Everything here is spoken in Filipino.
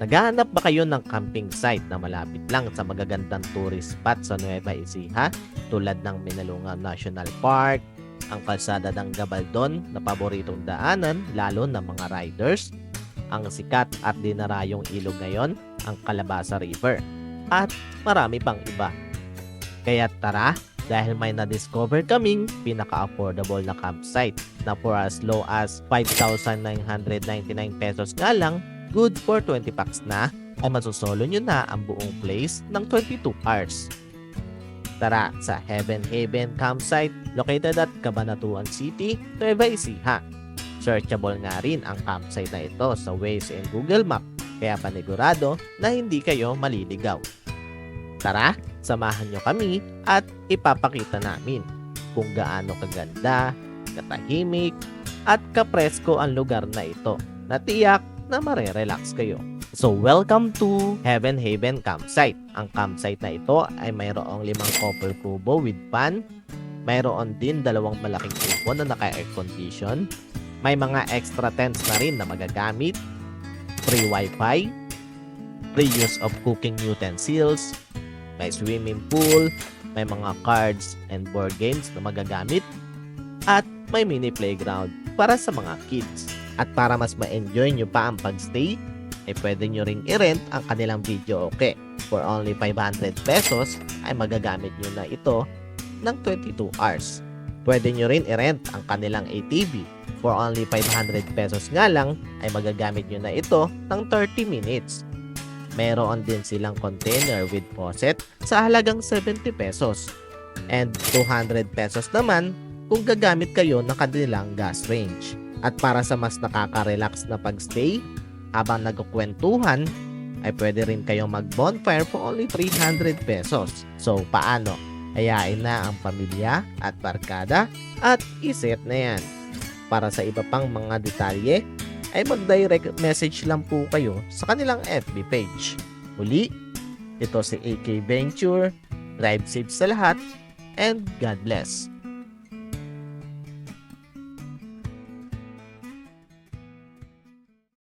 Naghahanap ba kayo ng camping site na malapit lang sa magagandang tourist spot sa Nueva Ecija tulad ng Minalungan National Park, ang kalsada ng Gabaldon na paboritong daanan lalo ng mga riders, ang sikat at dinarayong ilog ngayon, ang Calabasa River, at marami pang iba. Kaya tara, dahil may na-discover kaming pinaka-affordable na campsite na for as low as 5,999 pesos nga lang, good for 20 packs na, ay masusolo nyo na ang buong place ng 22 hours. Tara sa Heaven Haven Campsite located at Cabanatuan City, Nueva Ecija. Searchable nga rin ang campsite na ito sa Waze and Google Map, kaya panigurado na hindi kayo maliligaw. Tara, samahan nyo kami at ipapakita namin kung gaano kaganda, katahimik, at kapresko ang lugar na ito na tiyak na marerelax kayo. So welcome to Heaven Haven Campsite. Ang campsite na ito ay mayroong 5 couple kubo with fan, mayroon din 2 malaking kubo na naka-air condition, may mga extra tents na rin na magagamit, free wifi, free use of cooking utensils, may swimming pool, may mga cards and board games na magagamit, at may mini playground para sa mga kids. At para mas ma-enjoy nyo pa ang pagstay, ay pwede nyo ring i-rent ang kanilang video okay. For only 500 pesos ay magagamit nyo na ito ng 22 hours. Pwede nyo rin i-rent ang kanilang ATV. For only 500 pesos nga lang ay magagamit nyo na ito ng 30 minutes. Meron din silang container with faucet sa halagang 70 pesos. And 200 pesos naman kung gagamit kayo ng kanilang gas range. At para sa mas nakaka-relax na pagstay, habang nagkukwentuhan, ay pwede rin kayong mag-bonfire for only 300 pesos. So, paano? Hayain na ang pamilya at barkada at iset na yan. Para sa iba pang mga detalye, ay mag-direct message lang po kayo sa kanilang FB page. Muli, ito si AK Venture. Drive safe sa lahat and God bless.